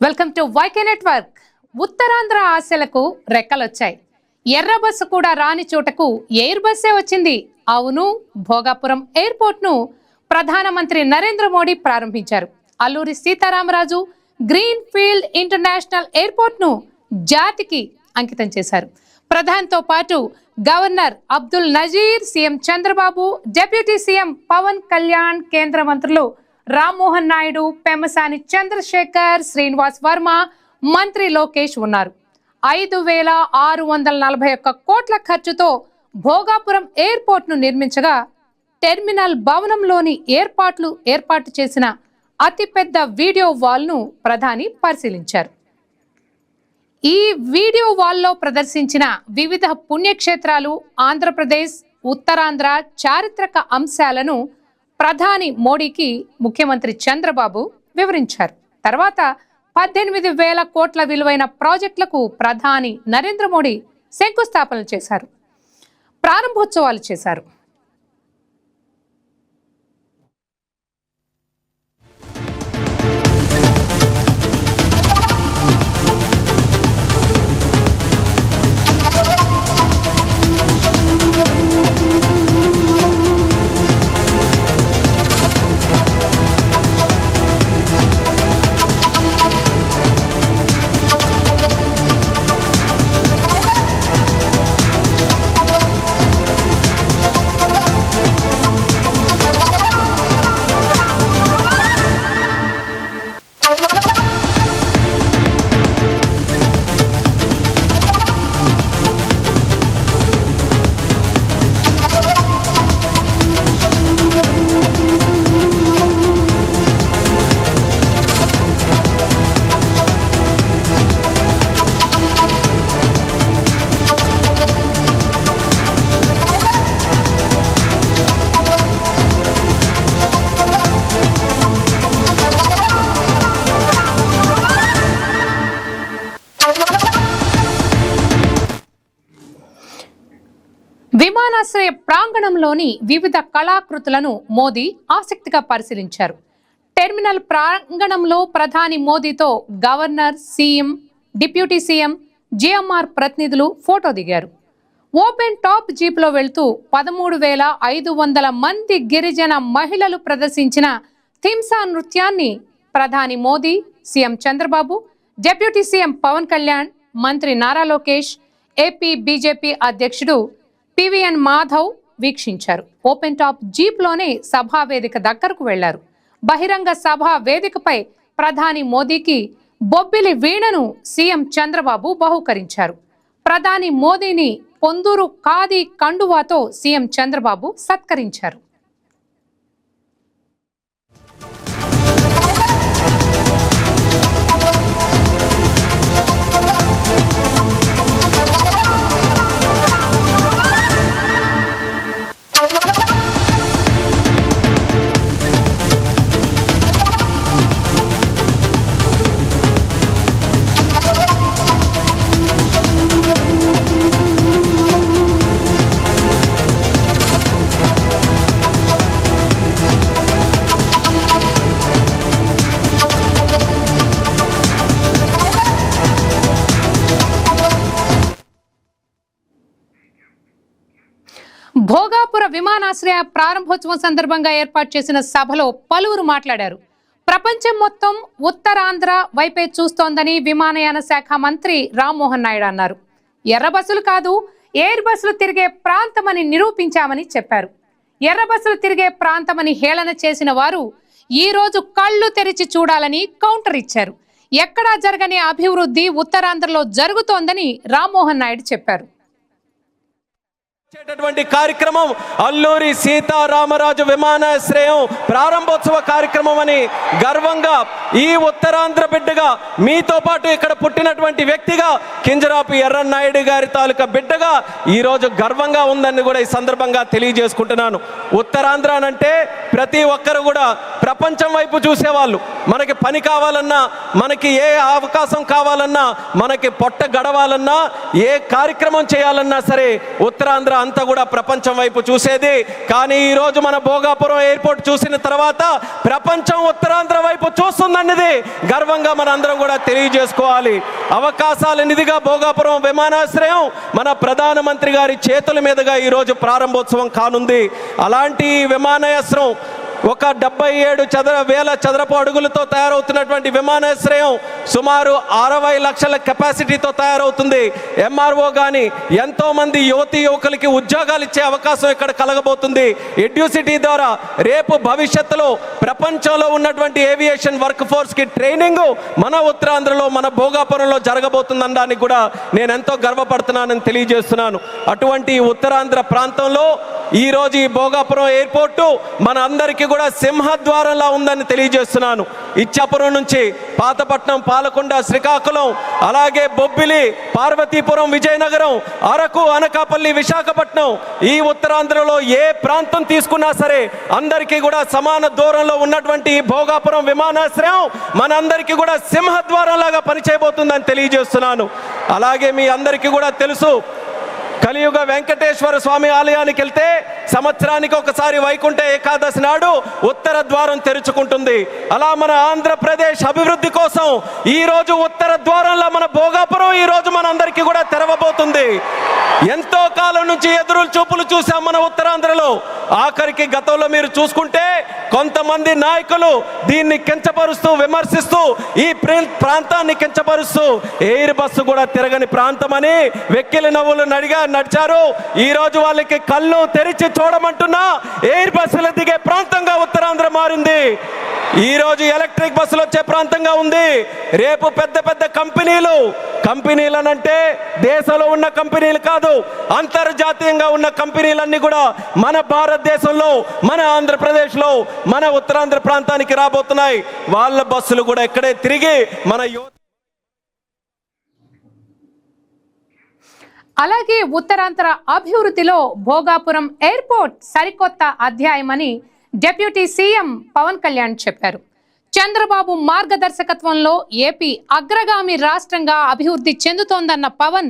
Welcome to YK network. Uttarandhra ఆశలకు రెక్కలొచ్చాయి. ఎర్ర బస్సు కూడా రాని చోటకు ఎయిర్ బస్సే వచ్చింది. అవును, భోగాపురం ఎయిర్పోర్ట్ ను ప్రధానమంత్రి నరేంద్ర మోడీ ప్రారంభించారు. Alluri Sitaramaraju green field international airport ను జాతికి అంకితం చేశారు. ప్రధానితో పాటు governor Abdul Nazeer, CM Chandrababu, deputy CM Pawan Kalyan, కేంద్ర మంత్రులు రామ్మోహన్ నాయుడు, పెమ్మసాని చంద్రశేఖర్, శ్రీనివాస్ వర్మ, మంత్రి లోకేష్ ఉన్నారు. 5,641 కోట్ల ఖర్చుతో భోగాపురం ఎయిర్పోర్ట్ ను నిర్మించగా టెర్మినల్ భవనంలోని ఏర్పాటు చేసిన అతిపెద్ద వీడియో వాల్ ను ప్రధాని పరిశీలించారు. ఈ వీడియో వాల్లో ప్రదర్శించిన వివిధ పుణ్యక్షేత్రాలు, ఆంధ్రప్రదేశ్, ఉత్తరాంధ్ర చారిత్రక అంశాలను ప్రధాని మోడీకి ముఖ్యమంత్రి చంద్రబాబు వివరించారు. తర్వాత 18,000 కోట్ల విలువైన ప్రాజెక్టులకు ప్రధాని నరేంద్ర మోడీ శంకుస్థాపనలు చేశారు, ప్రారంభోత్సవాలు చేశారు. విమానాశ్రయ ప్రాంగణంలోని వివిధ కళాకృతులను మోదీ ఆసక్తిగా పరిశీలించారు. టెర్మినల్ ప్రాంగణంలో ప్రధాని మోదీతో governor, CM, deputy CM, GMR ప్రతినిధులు ఫోటో దిగారు. ఓపెన్ టాప్ జీప్ లో వెళ్తూ 13,500 మంది గిరిజన మహిళలు ప్రదర్శించిన థింసా నృత్యాన్ని ప్రధాని Modi, CM Chandrababu, deputy CM Pawan Kalyan, మంత్రి నారా లోకేష్, ఏపీ బీజేపీ అధ్యక్షుడు పివిఎన్ మాధవ్ వీక్షించారు. ఓపెన్ టాప్ జీప్ లోనే సభా వేదిక దగ్గరకు వెళ్లారు. బహిరంగ సభా వేదికపై ప్రధాని మోదీకి బొబ్బిలి వీణను సీఎం చంద్రబాబు బహూకరించారు. ప్రధాని మోదీని పొందూరు ఖాదీ కండువాతో సీఎం చంద్రబాబు సత్కరించారు. భోగాపుర విమానాశ్రయ ప్రారంభోత్సవం సందర్భంగా ఏర్పాటు చేసిన సభలో పలువురు మాట్లాడారు. ప్రపంచం మొత్తం ఉత్తరాంధ్ర వైపే చూస్తోందని విమానయాన శాఖ మంత్రి రామ్మోహన్ నాయుడు అన్నారు. ఎర్ర బస్సులు కాదు, ఎయిర్ బస్సులు తిరిగే ప్రాంతమని నిరూపించామని చెప్పారు. ఎర్ర బస్సులు తిరిగే ప్రాంతమని హేళన చేసిన వారు ఈ రోజు కళ్ళు తెరిచి చూడాలని కౌంటర్ ఇచ్చారు. ఎక్కడా జరగని అభివృద్ధి ఉత్తరాంధ్రలో జరుగుతోందని రామ్మోహన్ నాయుడు చెప్పారు. కార్యక్రమం అల్లూరి సీతారామరాజు విమానాశ్రయం ప్రారంభోత్సవ కార్యక్రమం అని గర్వంగా ఈ ఉత్తరాంధ్ర బిడ్డగా, మీతో పాటు ఇక్కడ పుట్టినటువంటి వ్యక్తిగా, కింజరాపు ఎర్రన్నాయుడు గారి తాలూకా బిడ్డగా ఈరోజు గర్వంగా ఉందని కూడా ఈ సందర్భంగా తెలియజేసుకుంటున్నాను. ఉత్తరాంధ్ర అంటే ప్రతి ఒక్కరు కూడా ప్రపంచం వైపు చూసేవాళ్ళు. మనకి పని కావాలన్నా, మనకి ఏ అవకాశం కావాలన్నా, మనకి పొట్ట గడవాలన్నా, ఏ కార్యక్రమం చేయాలన్నా సరే ఉత్తరాంధ్ర అంతా కూడా ప్రపంచం వైపు చూసేది. కానీ ఈరోజు మన భోగాపురం ఎయిర్పోర్ట్ చూసిన తర్వాత ప్రపంచం ఉత్తరాంధ్ర వైపు చూస్తుందన్నది గర్వంగా మన అందరం కూడా తెలియజేసుకోవాలి. అవకాశాల నిధిగా భోగాపురం విమానాశ్రయం మన ప్రధానమంత్రి గారి చేతుల మీదుగా ఈరోజు ప్రారంభోత్సవం కానుంది. అలాంటి విమానాశ్రయం ఒక 77,000 చదరపు అడుగులతో తయారవుతున్నటువంటి విమానాశ్రయం సుమారు 60 లక్షల కెపాసిటీతో తయారవుతుంది. ఎంఆర్ఓ కానీ ఎంతోమంది యువకులకి ఉద్యోగాలు ఇచ్చే అవకాశం ఇక్కడ కలగబోతుంది. ఎడ్యూసిటీ ద్వారా రేపు భవిష్యత్తులో ప్రపంచంలో ఉన్నటువంటి ఏవియేషన్ వర్క్ ఫోర్స్కి ట్రైనింగ్ మన ఉత్తరాంధ్రలో మన భోగాపురంలో జరగబోతుందనడానికి కూడా నేను ఎంతో గర్వపడుతున్నానని తెలియజేస్తున్నాను. అటువంటి ఉత్తరాంధ్ర ప్రాంతంలో ఈరోజు ఈ భోగాపురం ఎయిర్పోర్టు మన అందరికీ కూడా సింహద్వారంలా ఉందని తెలియజేస్తున్నాను. ఇచ్చాపురం నుంచి పాతపట్నం, పాలకొండ, శ్రీకాకుళం, అలాగే బొబ్బిలి, పార్వతీపురం, విజయనగరం, అరకు, అనకాపల్లి, విశాఖపట్నం, ఈ ఉత్తరాంధ్రలో ఏ ప్రాంతం తీసుకున్నా సరే అందరికీ కూడా సమాన దూరంలో ఉన్నటువంటి ఈ భోగాపురం విమానాశ్రయం మనందరికీ కూడా సింహద్వారంలాగా పనిచేయబోతుందని తెలియజేస్తున్నాను. అలాగే మీ అందరికీ కూడా తెలుసు, కలియుగ వెంకటేశ్వర స్వామి ఆలయానికి వెళ్తే సంవత్సరానికి ఒకసారి వైకుంఠ ఏకాదశి నాడు ఉత్తర ద్వారం తెరుచుకుంటుంది. అలా మన ఆంధ్రప్రదేశ్ అభివృద్ధి కోసం ఈరోజు ఉత్తర ద్వారంలో మన భోగాపురం ఈరోజు మన అందరికీ కూడా తెరవబోతుంది. ఎంతో కాలం నుంచి ఎదురు చూపులు చూసాం మన ఉత్తరాంధ్రలో. ఆఖరికి గతంలో మీరు చూసుకుంటే కొంతమంది నాయకులు దీన్ని కించపరుస్తూ, విమర్శిస్తూ, ఈ ప్రాంతాన్ని కించపరుస్తూ ఎయిర్ బస్సు కూడా తిరగని ప్రాంతం అని వెక్కిలి నవ్వులు నడిచారు. ఈ రోజు వాళ్ళకి కళ్ళు తెరిచి చూడమంటున్నా ఎయిర్ బస్సులు దిగే ప్రాంతంగా ఉత్తరాంధ్ర మారింది. ఈ రోజు ఎలక్ట్రిక్ బస్సులు వచ్చే ప్రాంతంగా ఉంది. రేపు పెద్ద పెద్ద కంపెనీలనంటే దేశంలో ఉన్న కంపెనీలు కాదు, అంతర్జాతీయంగా ఉన్న కంపెనీలన్నీ కూడా మన భారతదేశంలో, మన ఆంధ్రప్రదేశ్లో, మన ఉత్తరాంధ్ర ప్రాంతానికి రాబోతున్నాయి. వాళ్ళ బస్సులు కూడా ఇక్కడే తిరిగి మన అలాగే ఉత్తరాంధ్ర అభివృద్ధిలో భోగాపురం ఎయిర్పోర్ట్ సరికొత్త అధ్యాయమని డిప్యూటీ సీఎం పవన్ కళ్యాణ్ చెప్పారు. చంద్రబాబు మార్గదర్శకత్వంలో ఏపీ అగ్రగామి రాష్ట్రంగా అభివృద్ధి చెందుతోందన్న పవన్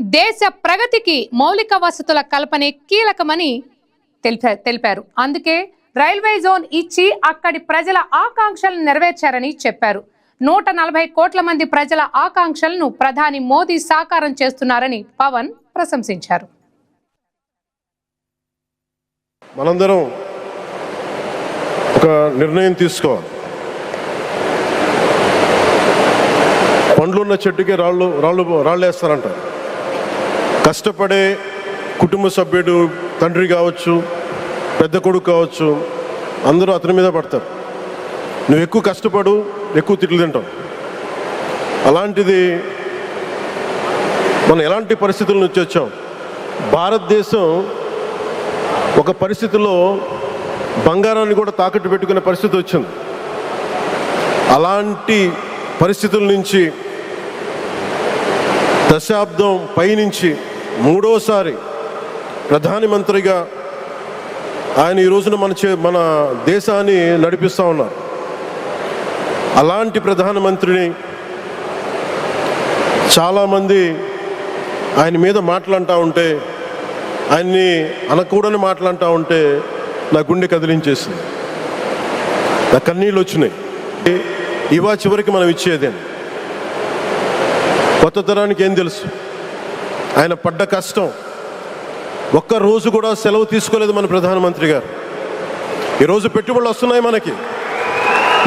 దేశ ప్రగతికి మౌలిక వసతుల కల్పనే కీలకమని తెలిపారు. అందుకే రైల్వే జోన్ ఇచ్చి అక్కడి ప్రజల ఆకాంక్షలను నెరవేర్చారని చెప్పారు. 140 కోట్ల మంది ప్రజల ఆకాంక్షలను ప్రధాని మోదీ సాకారం చేస్తున్నారని పవన్ ప్రశంసించారు. మనందరం ఒక నిర్ణయం తీసుకోవాలి. పండ్లున్న చెట్టుకే రాళ్ళు వేస్తారంట. కష్టపడే కుటుంబ సభ్యుడు, తండ్రి కావచ్చు, పెద్ద కొడుకు కావచ్చు, అందరూ అతని మీద పడతారు. నువ్వు ఎక్కువ కష్టపడు, ఎక్కువ తిట్లు తింటావు. అలాంటిది మనం ఎలాంటి పరిస్థితుల నుంచి వచ్చాం. భారతదేశం ఒక పరిస్థితిలో బంగారాన్ని కూడా తాకట్టు పెట్టుకునే పరిస్థితి వచ్చింది. అలాంటి పరిస్థితుల నుంచి దశాబ్దం పైనుంచి మూడోసారి ప్రధానమంత్రిగా ఆయన ఈ రోజున మన దేశాన్ని నడిపిస్తూ ఉన్నారు. అలాంటి ప్రధానమంత్రిని చాలామంది ఆయన మీద మాట్లాడుతూ ఉంటే, ఆయన్ని అనకూడని మాట్లాడుతూ ఉంటే నా గుండె కదిలించేసింది, నా కన్నీళ్ళు వచ్చినాయి. ఇవా చివరికి మనం ఇచ్చేదేం. కొత్త తరానికి ఏం తెలుసు? ఆయన పడ్డ కష్టం. ఒక్కరోజు కూడా సెలవు తీసుకోలేదు మన ప్రధానమంత్రి గారు. ఈరోజు పెట్టుబడులు వస్తున్నాయి మనకి,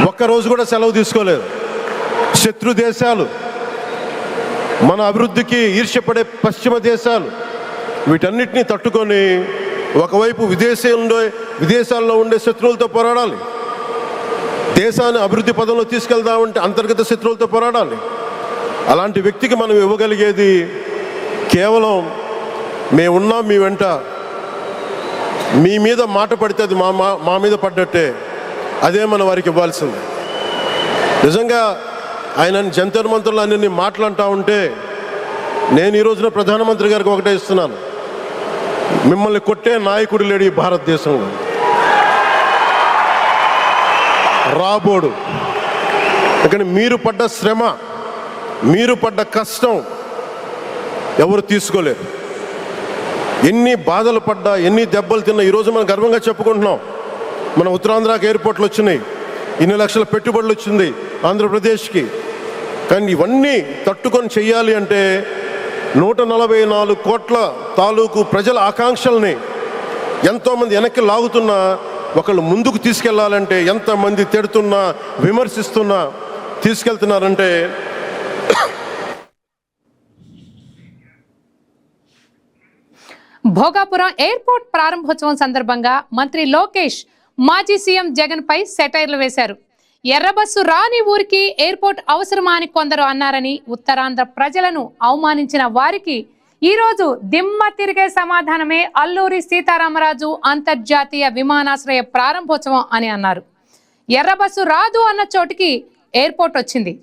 ఒక్కరోజు కూడా సెలవు తీసుకోలేదు. శత్రు దేశాలు, మన అభివృద్ధికి ఈర్ష్యపడే పశ్చిమ దేశాలు, వీటన్నిటినీ తట్టుకొని ఒకవైపు విదేశాల్లో ఉండే శత్రువులతో పోరాడాలి, దేశాన్ని అభివృద్ధి పదంలో తీసుకెళ్దామంటే అంతర్గత శత్రువులతో పోరాడాలి. అలాంటి వ్యక్తికి మనం ఇవ్వగలిగేది కేవలం మేమున్నాం మీ వెంట, మీ మీద మాట పడితే అది మా మీద పడ్డట్టే, అదే మనం వారికి ఇవ్వాల్సింది. నిజంగా ఆయన జంతర్ మంత్రులు అన్ని మాట్లాడుతూ ఉంటే నేను ఈ రోజున ప్రధానమంత్రి గారికి ఒకటే ఇస్తున్నాను, మిమ్మల్ని కొట్టే నాయకుడు లేడు ఈ భారతదేశంలో, రాబోడు. కానీ మీరు పడ్డ శ్రమ, మీరు పడ్డ కష్టం ఎవరు తీసుకోలేరు. ఎన్ని బాధలు పడ్డా, ఎన్ని దెబ్బలు తిన్నా ఈరోజు మనం గర్వంగా చెప్పుకుంటున్నాం. మన ఉత్తరాంధ్రకి ఎయిర్పోర్ట్లు వచ్చినాయి, ఇన్ని లక్షల పెట్టుబడులు వచ్చింది ఆంధ్రప్రదేశ్కి. కానీ ఇవన్నీ తట్టుకొని చెయ్యాలి అంటే 144 కోట్ల తాలూకు ప్రజల ఆకాంక్షల్ని ఎంతోమంది వెనక్కి లాగుతున్నా, ఒకళ్ళు ముందుకు తీసుకెళ్లాలంటే ఎంతమంది తిడుతున్నా విమర్శిస్తున్నా తీసుకెళ్తున్నారంటే భోగాపురం ఎయిర్పోర్ట్ ప్రారంభోత్సవం సందర్భంగా మంత్రి లోకేష్ మాజీ సీఎం జగన్ పై సెటైర్లు వేశారు. ఎర్ర బస్సు రాని ఊరికి ఎయిర్పోర్ట్ అవసరమా అని కొందరు అన్నారని, ఉత్తరాంధ్ర ప్రజలను అవమానించిన వారికి ఈరోజు దిమ్మ తిరిగే సమాధానమే అల్లూరి సీతారామరాజు అంతర్జాతీయ విమానాశ్రయ ప్రారంభోత్సవం అని అన్నారు. ఎర్ర బస్సు రాదు అన్న చోటికి ఎయిర్పోర్ట్ వచ్చింది,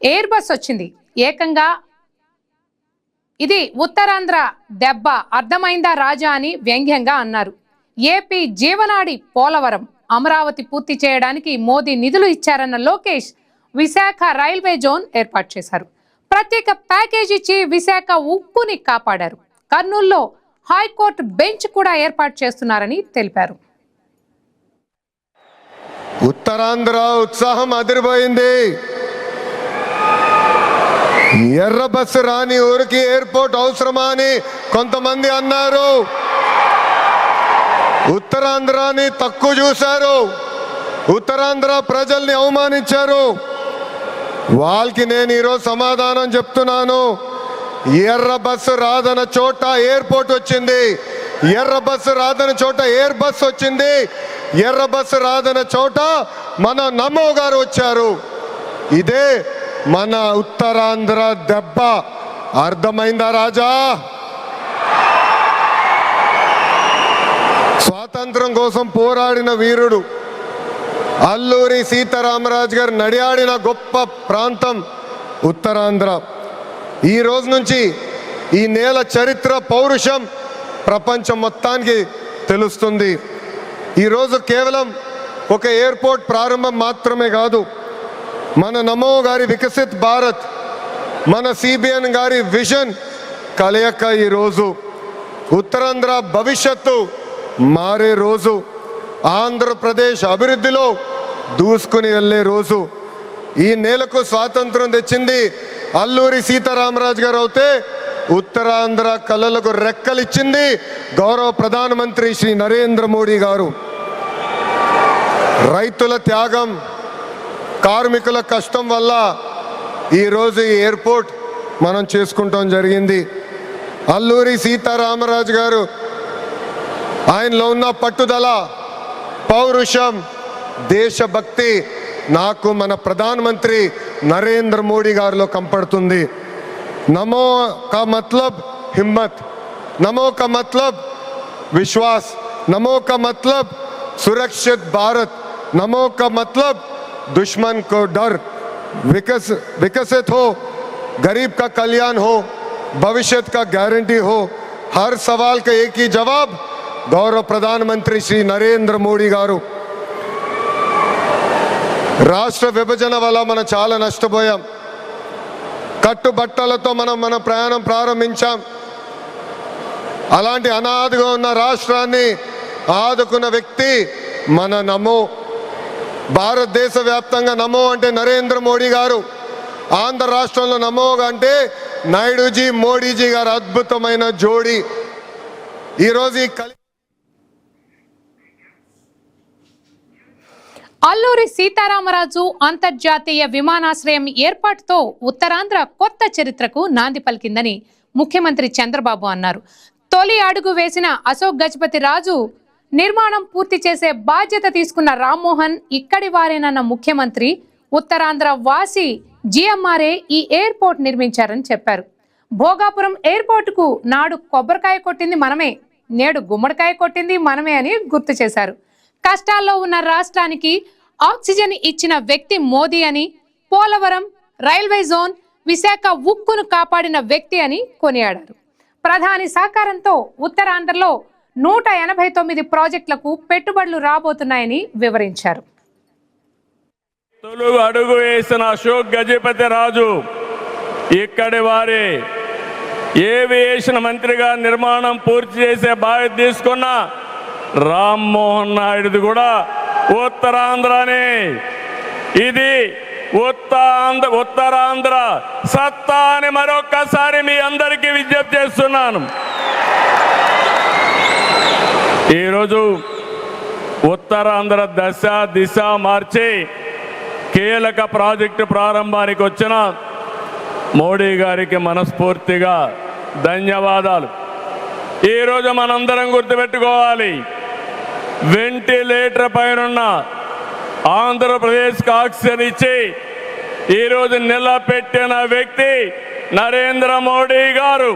ఎయిర్ బస్ వచ్చింది. ఏకంగా ఇది ఉత్తరాంధ్ర దెబ్బ, అర్థమైందా రాజా అని వ్యంగ్యంగా అన్నారు. ఏపీ జీవనాడి పోలవరం, అమరావతి పూర్తి చేయడానికి మోదీ నిధులు ఇచ్చారన్న లోకేష్ విశాఖ రైల్వే జోన్ ఏర్పాటు చేశారు. ప్రత్యేక ప్యాకేజ్ ఇచ్చి విశాఖ ఉక్కుని కాపాడారు. కర్నూలులో హైకోర్టు బెంచ్ కూడా ఏర్పాటు చేస్తున్నారని తెలిపారు. ఉత్తరాంధ్ర ఉత్సాహం అదిరిపోయింది. ఎర్ర బస్సు రాని ఊరికి ఎయిర్పోర్ట్ అవసరమా అని కొంతమంది అన్నారు. ఉత్తరాంధ్రాని తక్కువ చూశారు, ఉత్తరాంధ్ర ప్రజల్ని అవమానించారు. వాళ్ళకి నేను ఈరోజు సమాధానం చెప్తున్నాను. ఎర్ర బస్సు రాదన్న చోట ఎయిర్పోర్ట్ వచ్చింది, ఎర్ర బస్సు రాదన్న చోట ఎయిర్ బస్ వచ్చింది, ఎర్ర బస్సు రాదన్న చోట మన నమో గారు వచ్చారు. ఇదే మన ఉత్తరాంధ్ర దెబ్బ, అర్థమైందా రాజా? స్వాతంత్రం కోసం పోరాడిన వీరుడు అల్లూరి సీతారామరాజు గారు నడియాడిన గొప్ప ప్రాంతం ఉత్తరాంధ్ర. ఈ రోజు నుంచి ఈ నేల చరిత్ర, పౌరుషం ప్రపంచం మొత్తానికి తెలుస్తుంది. ఈరోజు కేవలం ఒక ఎయిర్పోర్ట్ ప్రారంభం మాత్రమే కాదు, మన నమో గారి వికసిత్ భారత్, మన సిబిఎన్ గారి విజన్ కలయిక ఈరోజు ఉత్తరాంధ్ర భవిష్యత్తు మారే రోజు, ఆంధ్రప్రదేశ్ అభివృద్ధిలో దూసుకుని వెళ్ళే రోజు. ఈ నేలకు స్వాతంత్రం తెచ్చింది అల్లూరి సీతారామరాజు గారు అవుతే, ఉత్తరాంధ్ర కళలకు రెక్కలిచ్చింది గౌరవ ప్రధానమంత్రి శ్రీ నరేంద్ర మోడీ గారు. రైతుల త్యాగం, కార్మికుల కష్టం వల్ల ఈరోజు ఈ ఎయిర్పోర్ట్ మనం చేసుకుంటాం జరిగింది. అల్లూరి సీతారామరాజు గారు ఆయనలో ఉన్న పట్టుదల, పౌరుషం, దేశభక్తి నాకు మన ప్రధానమంత్రి నరేంద్ర మోడీ గారిలో కంపడుతుంది. నమో కా మతలబ్ హిమ్మత్, నమో కా మతలబ్ విశ్వాస్, నమో కా మతలబ్ సురక్షిत भारत, नमो का मतलब दुश्मन को डर, विकसित हो, गरीब का कल्याण हो, भविष्य का गारंटी हो. हर सवाल का एक ही जवाब गौरव प्रधानमंत्री श्री नरेंद्र मोदी गारू. రాష్ట్ర విభజన వల్ల మనం చాలా నష్టపోయాం. కట్టుబట్టలతో మన ప్రయాణం ప్రారంభించాం. అలాంటి అనాదిగా ఉన్న రాష్ట్రాన్ని ఆదుకున్న వ్యక్తి మన నమో. భారతదేశ వ్యాప్తంగా నమో అంటే నరేంద్ర మోడీ గారు, ఆంధ్ర రాష్ట్రంలో నమో అంటే నాయుడుజీ, మోడీజీ గారు అద్భుతమైన జోడీ. ఈరోజు ఈ అల్లూరి సీతారామరాజు అంతర్జాతీయ విమానాశ్రయం ఏర్పాటుతో ఉత్తరాంధ్ర కొత్త చరిత్రకు నాంది పలికిందని ముఖ్యమంత్రి చంద్రబాబు అన్నారు. తొలి అడుగు వేసిన అశోక్ గజపతి రాజు నిర్మాణం పూర్తి చేసే బాధ్యత తీసుకున్న రామ్మోహన్ ఇక్కడి వారేనన్న ముఖ్యమంత్రి, ఉత్తరాంధ్ర వాసి జిఎంఆర్ఏ ఈ ఎయిర్పోర్ట్ నిర్మించారని చెప్పారు. భోగాపురం ఎయిర్పోర్టుకు నాడు కొబ్బరికాయ కొట్టింది మనమే, నేడు గుమ్మడికాయ కొట్టింది మనమే అని గుర్తు చేశారు. కష్టాల్లో ఉన్న రాష్ట్రానికి ఆక్సిజన్ ఇచ్చిన వ్యక్తి మోదీ అని, పోలవరం, రైల్వే జోన్, విశాఖ ఉక్కును కాపాడిన వ్యక్తి అని కొనియాడారు. ప్రధాని సహకారంతో ఉత్తరాంధ్రలో 189 ప్రాజెక్టులకు పెట్టుబడులు రాబోతున్నాయని వివరించారు. తొలుగు అడుగు వేసిన అశోక్ గజపతి రాజు ఇక్కడి వారే. ఏవియేషన్ మంత్రిగా నిర్మాణం పూర్తి చేసే బాధ్యత తీసుకున్న రామ్మోహన్ నాయుడుది కూడా ఉత్తరాంధ్రనే. ఇది ఉత్తరాంధ్ర సత్తా అని మరొక్కసారి మీ అందరికీ విజ్ఞప్తి చేస్తున్నాను. ఈరోజు ఉత్తరాంధ్ర దశ దిశ మార్చి కీలక ప్రాజెక్టు ప్రారంభానికి వచ్చిన మోడీ గారికి మనస్ఫూర్తిగా ధన్యవాదాలు. ఈరోజు మనందరం గుర్తుపెట్టుకోవాలి, వెంటిలేటర్ పైనున్న ఆంధ్రప్రదేశ్కి ఆక్సిజన్ ఇచ్చి ఈరోజు నిలబెట్టిన వ్యక్తి నరేంద్ర మోడీ గారు.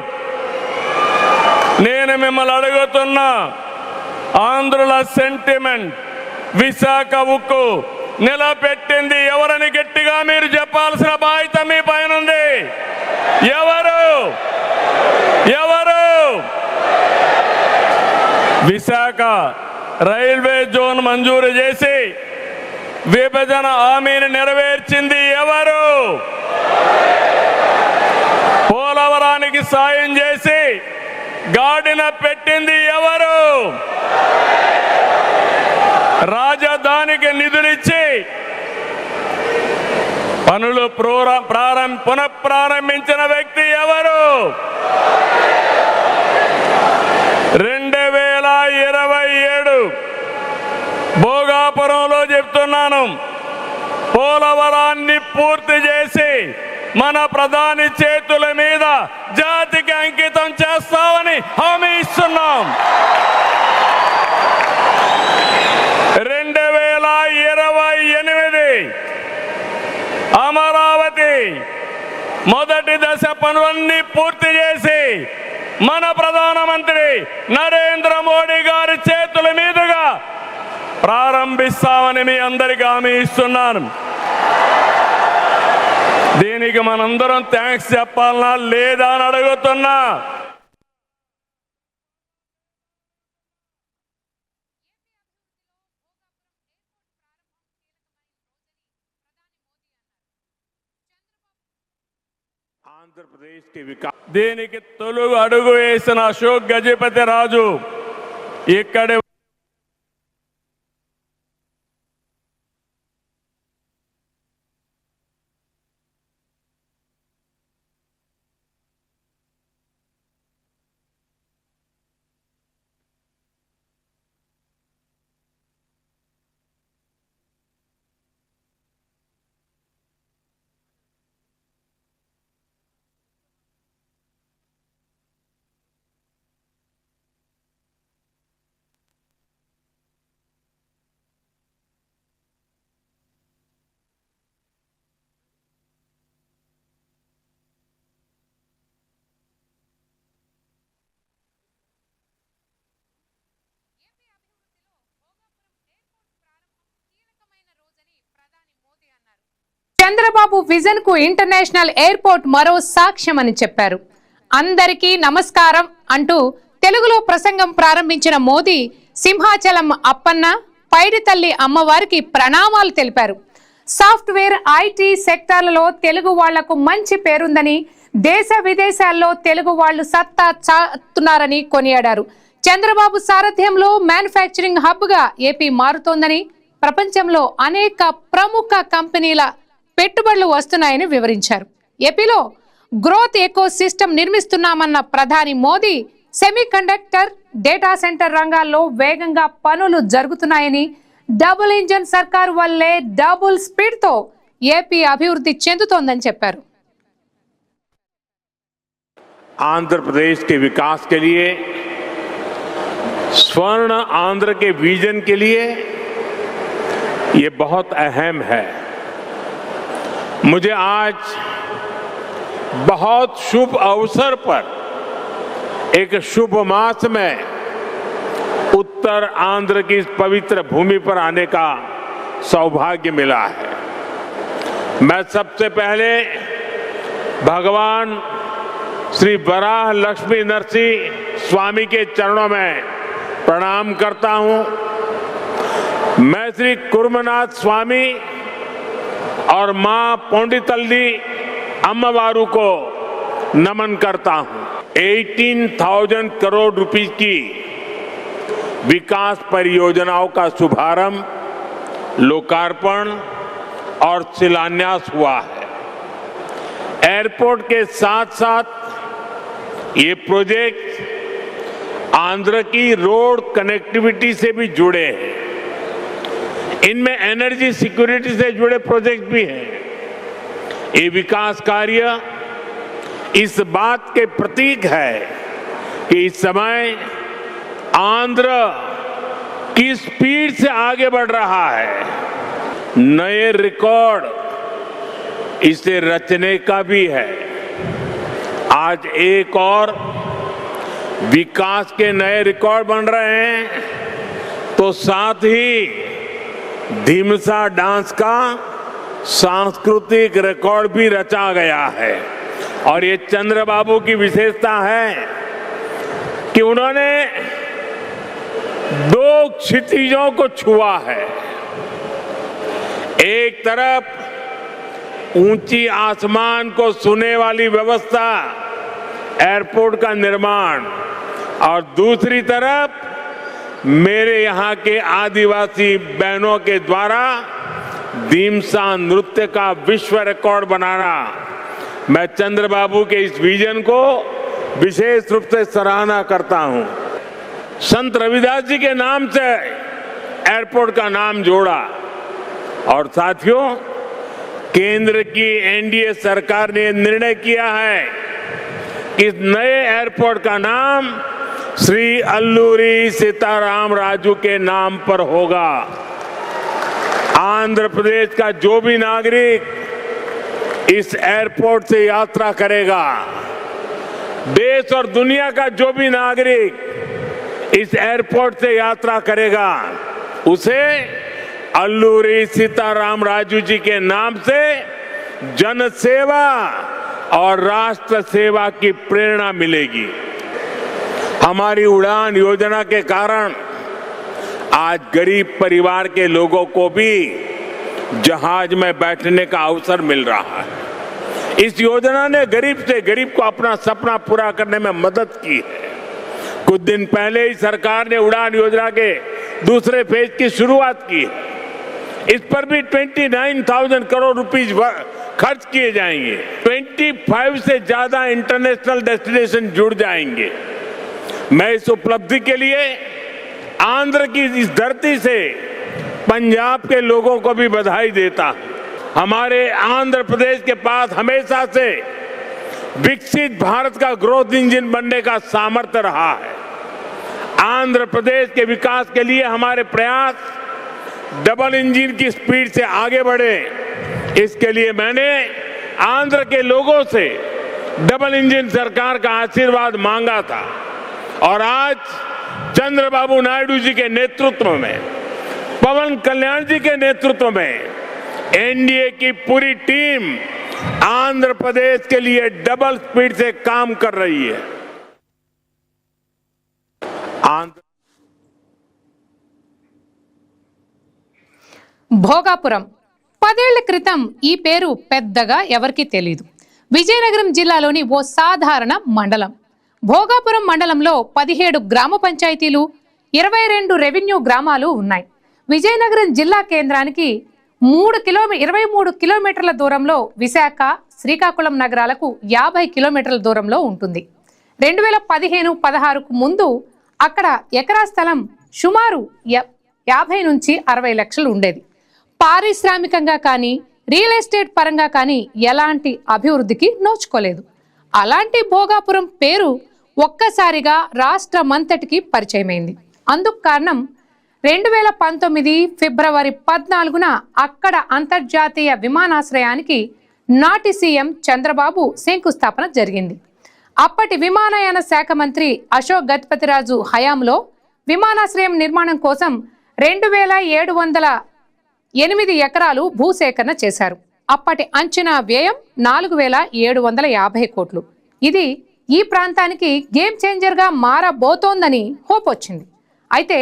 నేను మిమ్మల్ని అడుగుతున్నా, ఆంధ్రుల సెంటిమెంట్ విశాఖ ఉక్కు నిలబెట్టింది ఎవరని గట్టిగా మీరు చెప్పాల్సిన బాధ్యత మీ పైన ఉంది. ఎవరు? విశాఖ రైల్వే జోన్ మంజూరు చేసి విభజన హామీని నెరవేర్చింది ఎవరు? పోలవరానికి సాయం చేసి గాడిన పెట్టింది ఎవరు? రాజధానికి నిధులిచ్చి పనులు పునఃప్రారంభించిన వ్యక్తి ఎవరు? 2027 భోగాపురంలో చెప్తున్నాను, పోలవరాన్ని పూర్తి చేసి మన ప్రధాని చేతుల మీద జాతికి అంకితం చేస్తామని హామీ ఇస్తున్నాం. 2028 అమరావతి మొదటి దశ పనులన్నీ పూర్తి చేసి మన ప్రధానమంత్రి నరేంద్ర మోడీ గారి చేతుల మీదుగా ప్రారంభిస్తామని మీ అందరికీ హామీ ఇస్తున్నాను. దీనికి మనందరం థ్యాంక్స్ చెప్పాలనా లేదా అని అడుగుతున్నా. దీనికి తొలుగు అడుగు వేసిన అశోక్ గజపతి రాజు ఇక్కడే చంద్రబాబు విజన్ కు ఇంటర్నేషనల్ ఎయిర్పోర్ట్ మరో సాక్ష్యమని చెప్పారు. అందరికీ నమస్కారం అంటూ తెలుగులో ప్రసంగం ప్రారంభించిన మోదీ సింహాచలం అప్పన్న, పైడితల్లి అమ్మవారికి ప్రణామాలు తెలిపారు. సాఫ్ట్వేర్, ఐటీ సెక్టార్లలో తెలుగు వాళ్లకు మంచి పేరుందని, దేశ విదేశాల్లో తెలుగు వాళ్లు సత్తా చాటుతున్నారని కొనియాడారు. చంద్రబాబు సారథ్యంలో మ్యానుఫ్యాక్చరింగ్ హబ్ గా ఏపీ మారుతోందని, ప్రపంచంలో అనేక ప్రముఖ కంపెనీల పెట్టుబడులు వస్తున్నాయని వివరించారు. ఏపీలో గ్రోత్ ఎకో సిస్టమ్ నిర్మిస్తున్నామన్న ప్రధాని Modi semi conductor, data centre రంగాల్లో వేగంగా పనులు జరుగుతున్నాయని, డబుల్ ఇంజన్ సర్కార్ వల్లే డబుల్ స్పీడ్ తో ఏపీ అభివృద్ధి చెందుతోందని చెప్పారు. आंध्र प्रदेश के विकास के लिए, स्वर्ण आंध्र के विजन के लिए ये बहुत अहम है. मुझे आज बहुत शुभ अवसर पर एक शुभ मास में उत्तर आंध्र की इस पवित्र भूमि पर आने का सौभाग्य मिला है. मैं सबसे पहले भगवान श्री वराह लक्ष्मी नरसिंह स्वामी के चरणों में प्रणाम करता हूं. मैं श्री कुर्मनाथ स्वामी और मां पोंडितल्ली अम्मवारू को नमन करता हूं. 18,000 करोड़ रुपए की विकास परियोजनाओं का शुभारंभ, लोकार्पण और शिलान्यास हुआ है। एयरपोर्ट के साथ साथ ये प्रोजेक्ट आंध्र की रोड कनेक्टिविटी से भी जुड़े हैं। इनमें एनर्जी सिक्योरिटी से जुड़े प्रोजेक्ट भी हैं। ये विकास कार्य इस बात के प्रतीक है कि इस समय आंध्र की स्पीड से आगे बढ़ रहा है। नए रिकॉर्ड इसे रचने का भी है। आज एक और विकास के नए रिकॉर्ड बन रहे हैं, तो साथ ही ढीमसा डांस का सांस्कृतिक रिकॉर्ड भी रचा गया है। और ये चंद्रबाबू की विशेषता है कि उन्होंने 2 क्षितिजों को छुआ है। एक तरफ ऊंची आसमान को छूने वाली व्यवस्था, एयरपोर्ट का निर्माण, और दूसरी तरफ मेरे यहाँ के आदिवासी बहनों के द्वारा ढीमसा नृत्य का विश्व रिकॉर्ड बनाना। मैं चंद्रबाबू के इस विजन को विशेष रूप से सराहना करता हूं। संत रविदास जी के नाम से एयरपोर्ट का नाम जोड़ा। और साथियों, केंद्र की एनडीए सरकार ने निर्णय किया है कि इस नए एयरपोर्ट का नाम श्री अल्लूरी सीताराम राजू के नाम पर होगा। आंध्र प्रदेश का जो भी नागरिक इस एयरपोर्ट से यात्रा करेगा, देश और दुनिया का जो भी नागरिक इस एयरपोर्ट से यात्रा करेगा, उसे अल्लूरी सीताराम राजू जी के नाम से जन सेवा और राष्ट्र सेवा की प्रेरणा मिलेगी। हमारी उड़ान योजना के कारण आज गरीब परिवार के लोगों को भी जहाज में बैठने का अवसर मिल रहा है। इस योजना ने गरीब से गरीब को अपना सपना पूरा करने में मदद की है। कुछ दिन पहले ही सरकार ने उड़ान योजना के दूसरे फेज की शुरुआत की है। इस पर भी 29,000 करोड़ रुपीस खर्च किए जाएंगे। 25 से ज्यादा इंटरनेशनल डेस्टिनेशन जुड़ जाएंगे। मैं इस उपलब्धि के लिए आंध्र की इस धरती से पंजाब के लोगों को भी बधाई देता हूं। हमारे आंध्र प्रदेश के पास हमेशा से विकसित भारत का ग्रोथ इंजन बनने का सामर्थ्य रहा है। आंध्र प्रदेश के विकास के लिए हमारे प्रयास डबल इंजन की स्पीड से आगे बढ़े। इसके लिए मैंने आंध्र के लोगों से डबल इंजन सरकार का आशीर्वाद मांगा था। और आज चंद्रबाबू नायडू जी के नेतृत्व में, पवन कल्याण जी के नेतृत्व में एनडीए की पूरी टीम आंध्र प्रदेश के लिए डबल स्पीड से काम कर रही है। భోగాపురం 10 ఏళ్ల క్రితం ఈ పేరు పెద్దగా ఎవరికీ తెలియదు. విజయనగరం జిల్లాలోని ఓ సాధారణ మండలం. భోగాపురం మండలంలో 17 గ్రామ పంచాయతీలు, 22 రెవెన్యూ గ్రామాలు ఉన్నాయి. విజయనగరం జిల్లా కేంద్రానికి 23 కిలోమీటర్ల దూరంలో విశాఖ, శ్రీకాకుళం నగరాలకు 50 కిలోమీటర్ల దూరంలో ఉంటుంది. 2015-16కు ముందు అక్కడ ఎకరా స్థలం సుమారు 50 నుంచి 60 లక్షలు ఉండేది. పారిశ్రామికంగా కానీ, రియల్ ఎస్టేట్ పరంగా కానీ ఎలాంటి అభివృద్ధికి నోచుకోలేదు. అలాంటి భోగాపురం పేరు ఒక్కసారిగా రాష్ట్రమంతటికి పరిచయమైంది. అందుకు కారణం 2019 ఫిబ్రవరి 14న అక్కడ అంతర్జాతీయ విమానాశ్రయానికి నాటి సీఎం చంద్రబాబు శంకుస్థాపన జరిగింది. అప్పటి విమానయాన శాఖ మంత్రి అశోక్ గజపతిరాజు హయాంలో విమానాశ్రయం నిర్మాణం కోసం 2708 ఎకరాలు భూసేకరణ చేశారు. అప్పటి అంచనా వ్యయం 4750 కోట్లు. ఇది ఈ ప్రాంతానికి గేమ్ చేంజర్ గా మారబోతోందని హోప్ వచ్చింది. అయితే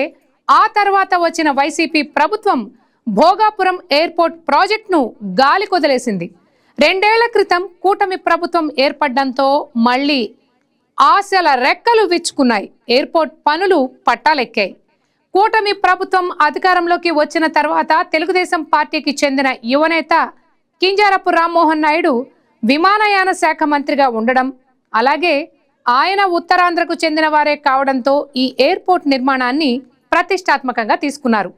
ఆ తర్వాత వచ్చిన వైసీపీ ప్రభుత్వం భోగాపురం ఎయిర్పోర్ట్ ప్రాజెక్టును గాలి కొదిలేసింది. 2 ఏళ్ల క్రితం కూటమి ప్రభుత్వం ఏర్పడడంతో మళ్ళీ ఆశల రెక్కలు విచ్చుకున్నాయి. ఎయిర్పోర్ట్ పనులు పట్టాలెక్కాయి. కూటమి ప్రభుత్వం అధికారంలోకి వచ్చిన తర్వాత తెలుగుదేశం పార్టీకి చెందిన యువనేత కింజారపు రామ్మోహన్ నాయుడు విమానయాన శాఖ మంత్రిగా ఉండడం, అలాగే ఆయన ఉత్తరాంధ్రకు చెందిన వారే కావడంతో ఈ ఎయిర్పోర్ట్ నిర్మాణాన్ని ప్రతిష్టాత్మకంగా తీసుకున్నారు.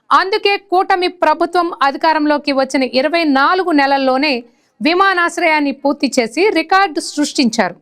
అందుకే కూటమి ప్రభుత్వం అధికారంలోకి వచ్చిన 24 నెలల్లోనే విమానాశ్రయాన్ని పూర్తి చేసి రికార్డు సృష్టించారు.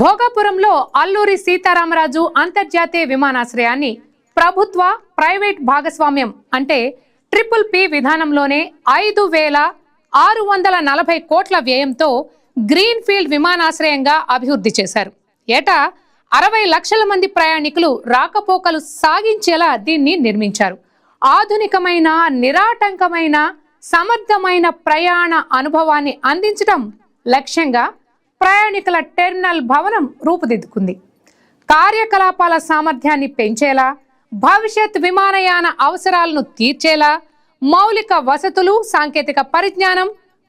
భోగాపురంలో అల్లూరి సీతారామరాజు అంతర్జాతీయ విమానాశ్రయాన్ని ప్రభుత్వ ప్రైవేట్ భాగస్వామ్యం అంటే PPP విధానంలోనే 5,640 కోట్ల వ్యయంతో గ్రీన్ ఫీల్డ్ విమానాశ్రయంగా అభివృద్ధి చేశారు. ఏటా 60 లక్షల మంది ప్రయాణికులు రాకపోకలు సాగించేలా దీన్ని నిర్మించారు. ఆధునికమైన, నిరాటంకమైన, సమర్థమైన ప్రయాణ అనుభవాన్ని అందించడం లక్ష్యంగా ప్రయాణికుల టెర్మినల్ భవనం రూపుదిద్దుకుంది. కార్యకలాపాల సామర్థ్యాన్ని పెంచేలా, భవిష్యత్ విమానయాన అవసరాలను తీర్చేలా మౌలిక వసతులు, సాంకేతిక పరిజ్ఞానం,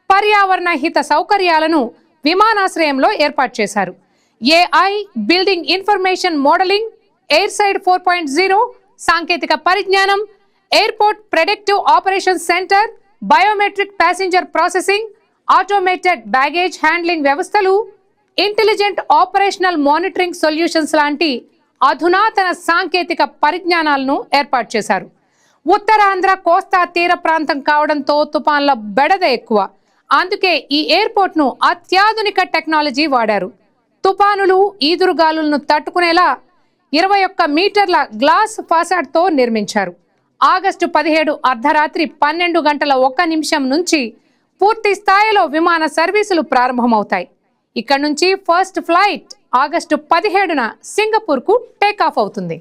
పర్యావరణ హిత సౌకర్యాలను విమానాశ్రయంలో ఏర్పాటు చేశారు. AI, building information modelling, air side 4.0 సాంకేతిక పరిజ్ఞానం, airport predictive operation centre, biometric passenger processing, automated baggage handling వ్యవస్థలు, ఇంటెలిజెంట్ ఆపరేషనల్ మానిటరింగ్ సొల్యూషన్స్ లాంటి అధునాతన సాంకేతిక పరిజ్ఞానాలను ఏర్పాటు చేశారు. ఉత్తరాంధ్ర కోస్తా తీర ప్రాంతం కావడంతో తుఫాన్ల బెడద ఎక్కువ. అందుకే ఈ ఎయిర్పోర్ట్ ను అత్యాధునిక టెక్నాలజీ వాడారు. తుఫానులు, ఈదురుగాలులను తట్టుకునేలా 21 మీటర్ల గ్లాస్ ఫాసాడ్ తో నిర్మించారు. ఆగస్టు 17 అర్ధరాత్రి 12:01 నుంచి పూర్తి స్థాయిలో విమాన సర్వీసులు ప్రారంభమవుతాయి. ఇక్కడ నుంచి ఫస్ట్ ఫ్లైట్ ఆగస్టు 17న సింగపూర్కు టేకాఫ్ అవుతుంది.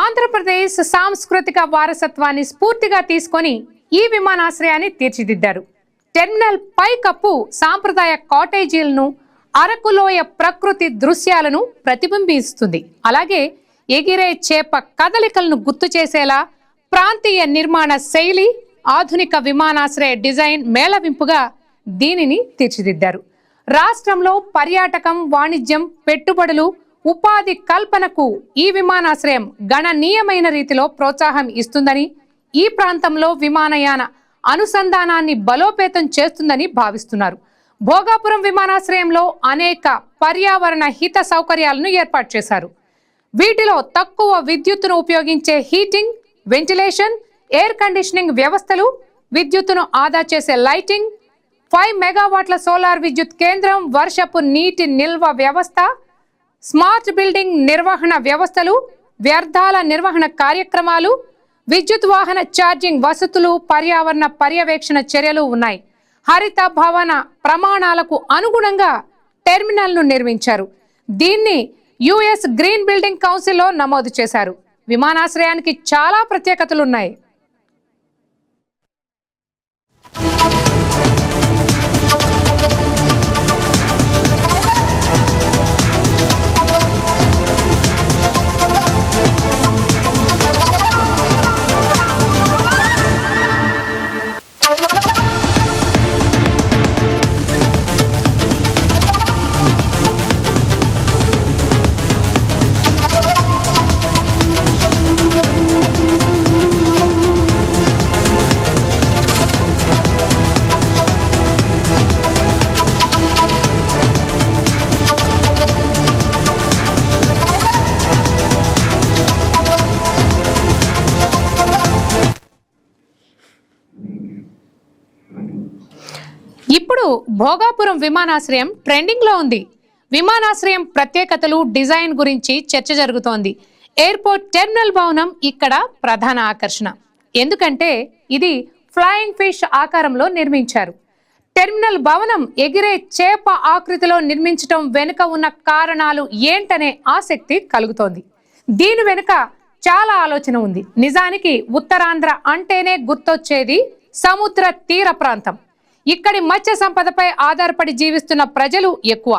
ఆంధ్రప్రదేశ్ సాంస్కృతిక వారసత్వాన్ని స్ఫూర్తిగా తీసుకొని ఈ విమానాశ్రయాన్ని తీర్చిదిద్దారు. టెర్మినల్ పైకప్పు సాంప్రదాయ కాటేజీలను, అరకులోయ ప్రకృతి దృశ్యాలను ప్రతిబింబిస్తుంది. అలాగే ఎగిరే చేప కదలికలను గుర్తు చేసేలా ప్రాంతీయ నిర్మాణ శైలి, ఆధునిక విమానాశ్రయ డిజైన్ మేళవింపుగా దీనిని తీర్చిదిద్దారు. రాష్ట్రంలో పర్యాటకం, వాణిజ్యం, పెట్టుబడులు, ఉపాధి కల్పనకు ఈ విమానాశ్రయం గణనీయమైన రీతిలో ప్రోత్సాహం ఇస్తుందని, ఈ ప్రాంతంలో విమానయాన అనుసంధానాన్ని బలోపేతం చేస్తుందని భావిస్తున్నారు. భోగాపురం విమానాశ్రయంలో అనేక పర్యావరణ హిత సౌకర్యాలను ఏర్పాటు చేశారు. వీటిలో తక్కువ విద్యుత్తును ఉపయోగించే హీటింగ్, వెంటిలేషన్, ఎయిర్ కండిషనింగ్ వ్యవస్థలు, విద్యుత్తును ఆదా చేసే లైటింగ్, 5 మెగావాట్ల సోలార్ విద్యుత్ కేంద్రం, వర్షపు నీటి నిల్వ వ్యవస్థ, స్మార్ట్ బిల్డింగ్ నిర్వహణ వ్యవస్థలు, వ్యర్థాల నిర్వహణ కార్యక్రమాలు, విద్యుత్ వాహన ఛార్జింగ్ వసతులు, పర్యావరణ పర్యవేక్షణ చర్యలు ఉన్నాయి. హరిత భవన ప్రమాణాలకు అనుగుణంగా టెర్మినల్ను నిర్మించారు. దీన్ని యుఎస్ గ్రీన్ బిల్డింగ్ కౌన్సిల్లో నమోదు చేశారు. విమానాశ్రయానికి చాలా ప్రత్యేకతలు ఉన్నాయి. ఇప్పుడు భోగాపురం విమానాశ్రయం ట్రెండింగ్ లో ఉంది. విమానాశ్రయం ప్రత్యేకతలు, డిజైన్ గురించి చర్చ జరుగుతోంది. ఎయిర్పోర్ట్ టెర్మినల్ భవనం ఇక్కడ ప్రధాన ఆకర్షణ. ఎందుకంటే ఇది ఫ్లయింగ్ ఫిష్ ఆకారంలో నిర్మించారు. టెర్మినల్ భవనం ఎగిరే చేప ఆకృతిలో నిర్మించడం వెనుక ఉన్న కారణాలు ఏంటనే ఆసక్తి కలుగుతోంది. దీని వెనుక చాలా ఆలోచన ఉంది. నిజానికి ఉత్తరాంధ్ర అంటేనే గుర్తొచ్చేది సముద్ర తీర ప్రాంతం. ఇక్కడి మత్స్య సంపదపై ఆధారపడి జీవిస్తున్న ప్రజలు ఎక్కువ.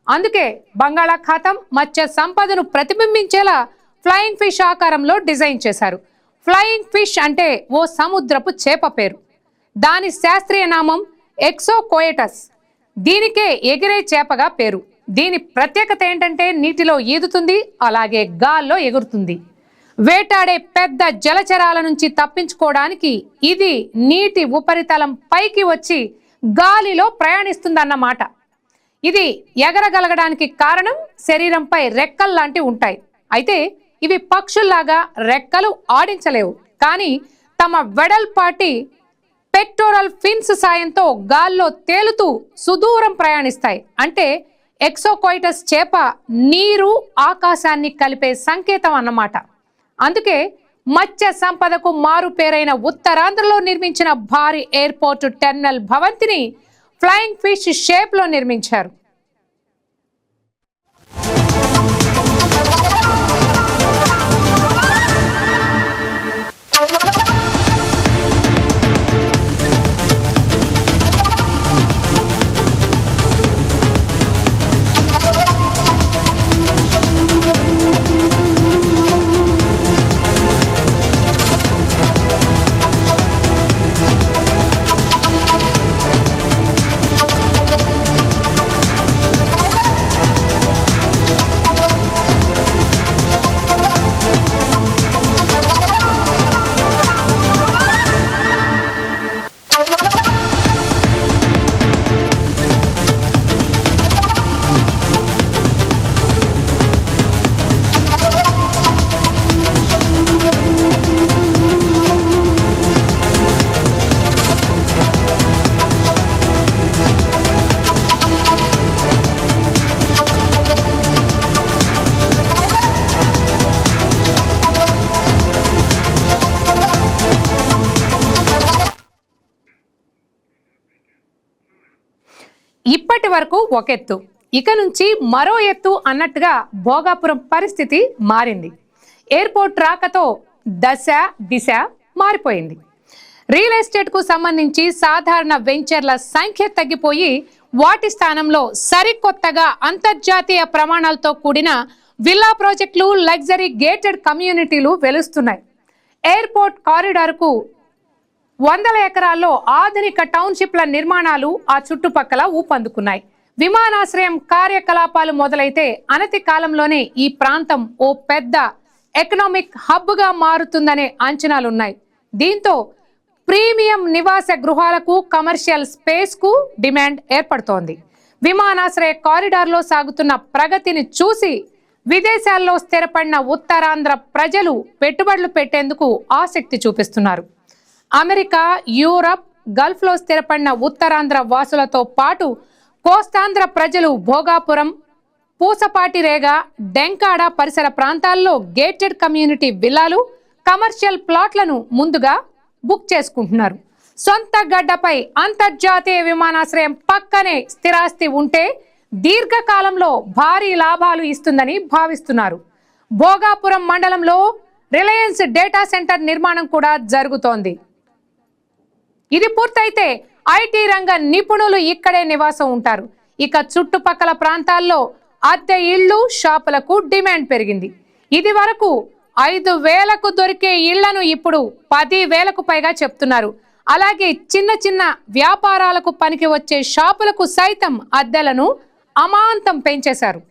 అందుకే బంగాళాఖాతం మత్స్య సంపదను ప్రతిబింబించేలా ఫ్లయింగ్ ఫిష్ ఆకారంలో డిజైన్ చేశారు. ఫ్లయింగ్ ఫిష్ అంటే ఓ సముద్రపు చేప పేరు. దాని శాస్త్రీయ నామం ఎక్సోకోయటస్. దీనికే ఎగిరే చేపగా పేరు. దీని ప్రత్యేకత ఏంటంటే నీటిలో ఈదుతుంది, అలాగే గాల్లో ఎగురుతుంది. వేటాడే పెద్ద జలచరాల నుంచి తప్పించుకోవడానికి ఇది నీటి ఉపరితలం పైకి వచ్చి గాలిలో ప్రయాణిస్తుందన్నమాట. ఇది ఎగరగలగడానికి కారణం శరీరంపై రెక్కల్లాంటివి ఉంటాయి. అయితే ఇవి పక్షుల్లాగా రెక్కలు ఆడించలేవు, కానీ తమ వెడల్పాటి పెక్టోరల్ ఫిన్స్ సాయంతో గాల్లో తేలుతూ సుదూరం ప్రయాణిస్తాయి. అంటే ఎక్సోకోయిటస్ చేప నీరు, ఆకాశాన్ని కలిపే సంకేతం అన్నమాట. అందుకే మత్స్య సంపదకు మారు పేరైన ఉత్తరాంధ్రలో నిర్మించిన భారీ ఎయిర్పోర్ట్ టెర్మినల్ భవంతిని ఫ్లయింగ్ ఫిష్ షేప్ లో నిర్మించారు. ఇప్పటి వరకు ఒక ఎత్తు, ఇక నుంచి మరో ఎత్తు అన్నట్టుగా భోగాపురం పరిస్థితి మారింది. ఎయిర్పోర్ట్ రాకతో దశ దిశ మారిపోయింది. రియల్ ఎస్టేట్ కు సంబంధించి సాధారణ వెంచర్ల సంఖ్య తగ్గిపోయి వాటి స్థానంలో సరికొత్తగా అంతర్జాతీయ ప్రమాణాలతో కూడిన విల్లా ప్రాజెక్టులు, లగ్జరీ గేటెడ్ కమ్యూనిటీలు వెలుస్తున్నాయి. ఎయిర్పోర్ట్ కారిడార్కు 100 ఎకరాల్లో ఆధునిక టౌన్షిప్ల నిర్మాణాలు ఆ చుట్టుపక్కల ఊపందుకున్నాయి. విమానాశ్రయం కార్యకలాపాలు మొదలైతే అనతి కాలంలోనే ఈ ప్రాంతం ఓ పెద్ద ఎకనామిక్ హబ్గా మారుతుందనే అంచనాలున్నాయి. దీంతో ప్రీమియం నివాస గృహాలకు, కమర్షియల్ స్పేస్కు డిమాండ్ ఏర్పడుతోంది. విమానాశ్రయ కారిడార్లో సాగుతున్న ప్రగతిని చూసి విదేశాల్లో స్థిరపడిన ఉత్తరాంధ్ర ప్రజలు పెట్టుబడులు పెట్టేందుకు ఆసక్తి చూపిస్తున్నారు. అమెరికా, యూరప్, గల్ఫ్లో స్థిరపడిన ఉత్తరాంధ్ర వాసులతో పాటు కోస్తాంధ్ర ప్రజలు భోగాపురం, పూసపాటిరేగ, డెంకాడ పరిసర ప్రాంతాల్లో గేటెడ్ కమ్యూనిటీ విల్లాలు, కమర్షియల్ ప్లాట్లను ముందుగా బుక్ చేసుకుంటున్నారు. సొంత గడ్డపై అంతర్జాతీయ విమానాశ్రయం పక్కనే స్థిరాస్తి ఉంటే దీర్ఘకాలంలో భారీ లాభాలు ఇస్తుందని భావిస్తున్నారు. భోగాపురం మండలంలో రిలయన్స్ డేటా సెంటర్ నిర్మాణం కూడా జరుగుతోంది. ఇది పూర్తయితే ఐటీ రంగ నిపుణులు ఇక్కడే నివాసం ఉంటారు. ఇక చుట్టుపక్కల ప్రాంతాల్లో అద్దె ఇళ్లు, షాపులకు డిమాండ్ పెరిగింది. ఇది వరకు 5,000కు దొరికే ఇళ్లను ఇప్పుడు 10,000కు పైగా చెప్తున్నారు. అలాగే చిన్న చిన్న వ్యాపారాలకు పనికి వచ్చే షాపులకు సైతం అద్దెలను అమాంతం పెంచేశారు.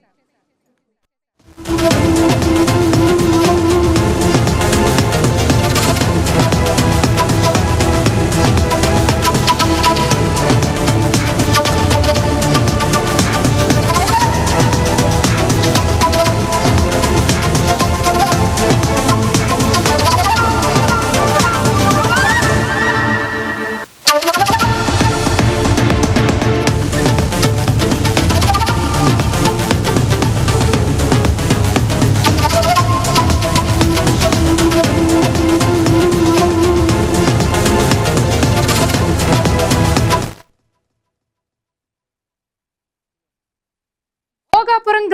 భోగాపురం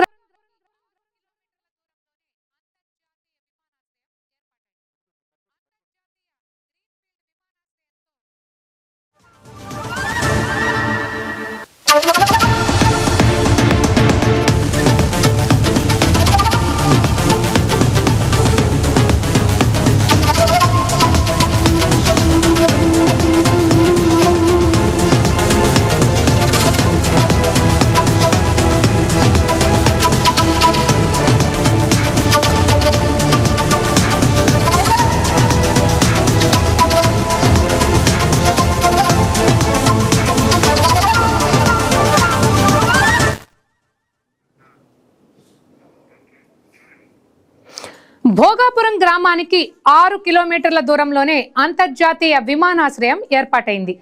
భోగాపురం గ్రామానికి 6 కిలోమీటర్ల దూరంలోనే అంతర్జాతీయ విమానాశ్రయం ఏర్పాటైంది.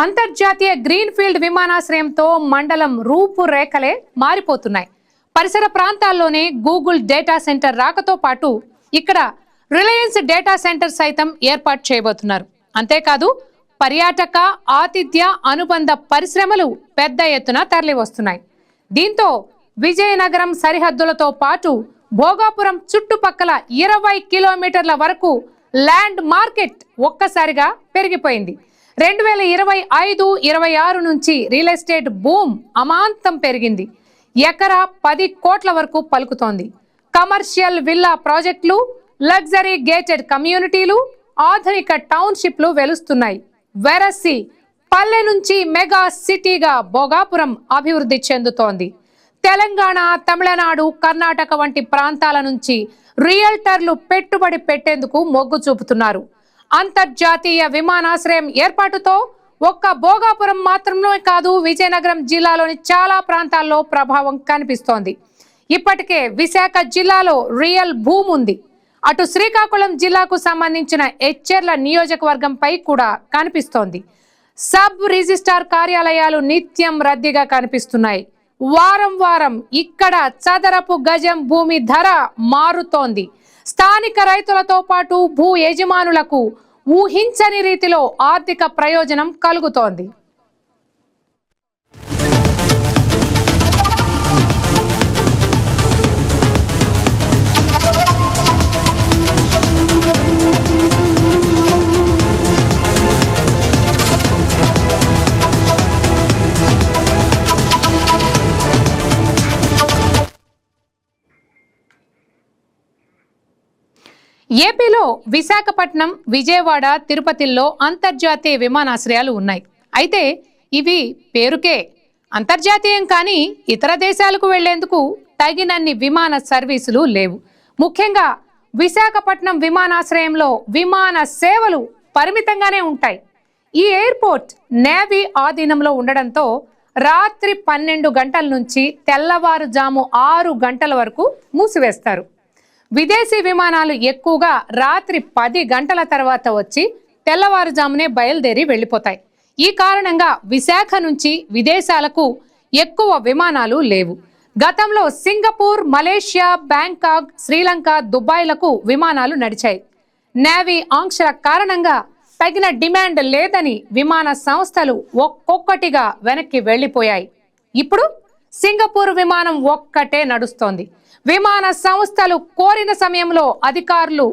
అంతర్జాతీయ గ్రీన్ఫీల్డ్ విమానాశ్రయంతో మండలం రూపురేఖలే మారిపోతున్నాయి. పరిసర ప్రాంతాల్లోనే గూగుల్ డేటా సెంటర్ రాకతో పాటు ఇక్కడ రిలయన్స్ డేటా సెంటర్ సైతం ఏర్పాటు చేయబోతున్నారు. అంతేకాదు పర్యాటక, ఆతిథ్య అనుబంధ పరిశ్రమలు పెద్ద ఎత్తున తరలి వస్తున్నాయి. దీంతో విజయనగరం సరిహద్దులతో పాటు భోగాపురం చుట్టుపక్కల 20 కిలోమీటర్ల వరకు ల్యాండ్ మార్కెట్ ఒక్కసారిగా పెరిగిపోయింది. 2025-26 నుంచి రియల్ ఎస్టేట్ బూమ్ అమాంతం పెరిగింది. ఎకరా 10 కోట్ల వరకు పలుకుతోంది. కమర్షియల్ విల్లా ప్రాజెక్టులు, లగ్జరీ గేటెడ్ కమ్యూనిటీలు, ఆధునిక టౌన్షిప్లు వెలుస్తున్నాయి. వెరసి పల్లె నుంచి మెగా సిటీగా భోగాపురం అభివృద్ధి చెందుతోంది. తెలంగాణ, తమిళనాడు, కర్ణాటక వంటి ప్రాంతాల నుంచి రియల్టర్లు పెట్టుబడి పెట్టేందుకు మొగ్గు చూపుతున్నారు. అంతర్జాతీయ విమానాశ్రయం ఏర్పాటుతో ఒక్క భోగాపురం మాత్రమే కాదు, విజయనగరం జిల్లాలోని చాలా ప్రాంతాల్లో ప్రభావం కనిపిస్తోంది. ఇప్పటికే విశాఖ జిల్లాలో రియల్ భూమి ఉంది. అటు శ్రీకాకుళం జిల్లాకు సంబంధించిన ఎచ్చెర్ల నియోజకవర్గంపై కూడా కనిపిస్తోంది. సబ్ రిజిస్ట్రార్ కార్యాలయాలు నిత్యం రద్దీగా కనిపిస్తున్నాయి. వారం వారం ఇక్కడ చదరపు గజం భూమి ధర మారుతోంది. స్థానిక రైతులతో పాటు భూ యజమానులకు ఊహించని రీతిలో ఆర్థిక ప్రయోజనం కలుగుతోంది. ఏపీలో విశాఖపట్నం, విజయవాడ, తిరుపతిల్లో అంతర్జాతీయ విమానాశ్రయాలు ఉన్నాయి. అయితే ఇవి పేరుకే. అంతర్జాతీయం కానీ ఇతర దేశాలకు వెళ్లేందుకు తగినన్ని విమాన సర్వీసులు లేవు. ముఖ్యంగా విశాఖపట్నం విమానాశ్రయంలో విమాన సేవలు పరిమితంగానే ఉంటాయి. ఈ ఎయిర్పోర్ట్ నేవీ ఆధీనంలో ఉండడంతో రాత్రి 12 గంటల నుంచి తెల్లవారుజాము 6 గంటల వరకు మూసివేస్తారు. విదేశీ విమానాలు ఎక్కువగా రాత్రి 10 గంటల తర్వాత వచ్చి తెల్లవారుజామునే బయలుదేరి వెళ్ళిపోతాయి. ఈ కారణంగా విశాఖ నుంచి విదేశాలకు ఎక్కువ విమానాలు లేవు. గతంలో సింగపూర్, మలేషియా, బ్యాంకాక్, శ్రీలంక, దుబాయ్లకు విమానాలు నడిచాయి. నేవీ ఆంక్షల కారణంగా తగిన డిమాండ్ లేదని విమాన సంస్థలు ఒక్కొక్కటిగా వెనక్కి వెళ్లిపోయాయి. ఇప్పుడు సింగపూర్ విమానం ఒక్కటే నడుస్తోంది. విమాన సంస్థలు కోరిన సమయంలో అధికారులు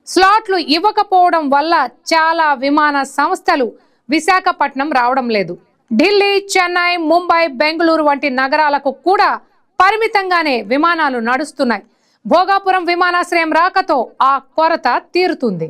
స్లాట్లు ఇవ్వకపోవడం వల్ల చాలా విమాన సంస్థలు విశాఖపట్నం రావడం లేదు. ఢిల్లీ, చెన్నై, ముంబై, బెంగళూరు వంటి నగరాలకు కూడా పరిమితంగానే విమానాలు నడుస్తున్నాయి. భోగాపురం విమానాశ్రయం రాకతో ఆ కొరత తీరుతుంది.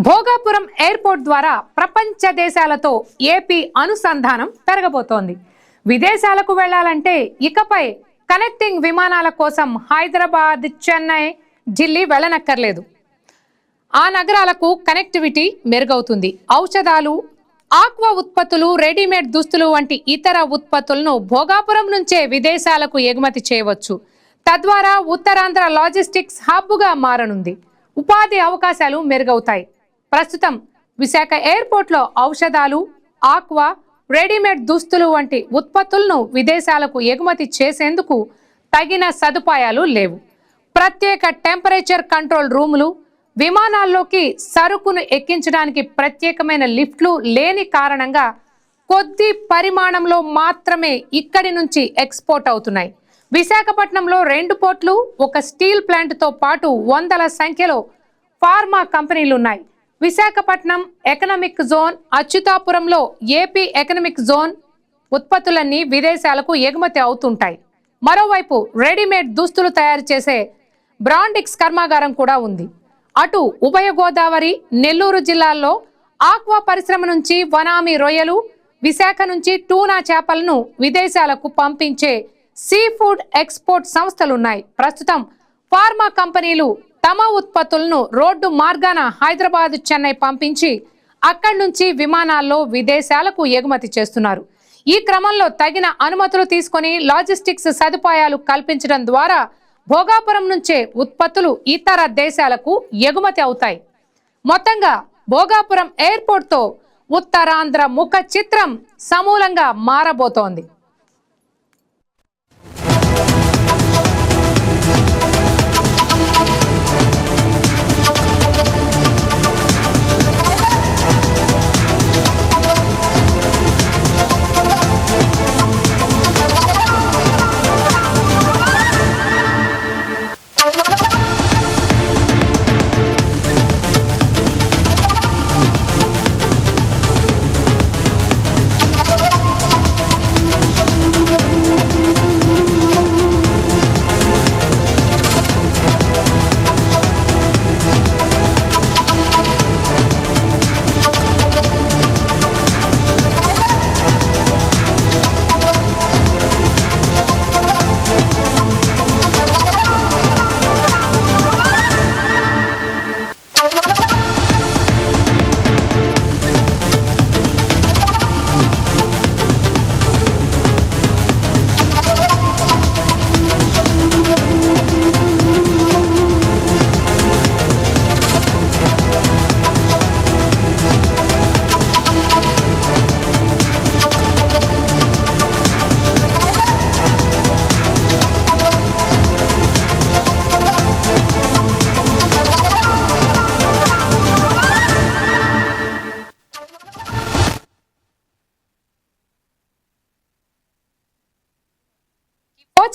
భోగాపురం ఎయిర్పోర్ట్ ద్వారా ప్రపంచ దేశాలతో ఏపీ అనుసంధానం పెరగబోతోంది. విదేశాలకు వెళ్లాలంటే ఇకపై కనెక్టింగ్ విమానాల కోసం హైదరాబాద్, చెన్నై, ఢిల్లీ వెళ్ళనక్కర్లేదు. ఆ నగరాలకు కనెక్టివిటీ మెరుగవుతుంది. ఔషధాలు, ఆక్వా ఉత్పత్తులు, రెడీమేడ్ దుస్తులు వంటి ఇతర ఉత్పత్తులను భోగాపురం నుంచే విదేశాలకు ఎగుమతి చేయవచ్చు. తద్వారా ఉత్తరాంధ్ర లాజిస్టిక్స్ హబ్గా మారనుంది. ఉపాధి అవకాశాలు మెరుగవుతాయి. ప్రస్తుతం విశాఖ ఎయిర్పోర్ట్లో ఔషధాలు, ఆక్వా, రెడీమేడ్ దుస్తులు వంటి ఉత్పత్తులను విదేశాలకు ఎగుమతి చేసేందుకు తగిన సదుపాయాలు లేవు. ప్రత్యేక టెంపరేచర్ కంట్రోల్ రూములు, విమానాల్లోకి సరుకును ఎక్కించడానికి ప్రత్యేకమైన లిఫ్ట్లు లేని కారణంగా కొద్ది పరిమాణంలో మాత్రమే ఇక్కడి నుంచి ఎక్స్పోర్ట్ అవుతున్నాయి. విశాఖపట్నంలో 2 పోర్ట్లు, ఒక స్టీల్ ప్లాంట్తో పాటు వందల సంఖ్యలో ఫార్మా కంపెనీలున్నాయి. విశాఖపట్నం ఎకనామిక్ జోన్, అచ్యుతాపురంలో ఏపీ ఎకనామిక్ జోన్ ఉత్పత్తులన్నీ విదేశాలకు ఎగుమతి అవుతుంటాయి. మరోవైపు రెడీమేడ్ దుస్తులు తయారు చేసే బ్రాండిక్స్ కర్మాగారం కూడా ఉంది. అటు ఉభయ గోదావరి, నెల్లూరు జిల్లాల్లో ఆక్వా పరిశ్రమ నుంచి వనామి రొయ్యలు, విశాఖ నుంచి టూనా చేపలను విదేశాలకు పంపించే సీ ఫుడ్ ఎక్స్పోర్ట్ సంస్థలున్నాయి. ప్రస్తుతం ఫార్మా కంపెనీలు తమ ఉత్పత్తులను రోడ్డు మార్గాన హైదరాబాద్, చెన్నై పంపించి అక్కడి నుంచి విమానాల్లో విదేశాలకు ఎగుమతి చేస్తున్నారు. ఈ క్రమంలో తగిన అనుమతులు తీసుకొని లాజిస్టిక్స్ సదుపాయాలు కల్పించడం ద్వారా భోగాపురం నుంచే ఉత్పత్తులు ఇతర దేశాలకు ఎగుమతి అవుతాయి. మొత్తంగా భోగాపురం ఎయిర్పోర్ట్తో ఉత్తరాంధ్ర ముఖ చిత్రం సమూలంగా మారబోతోంది.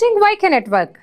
watching YK Network.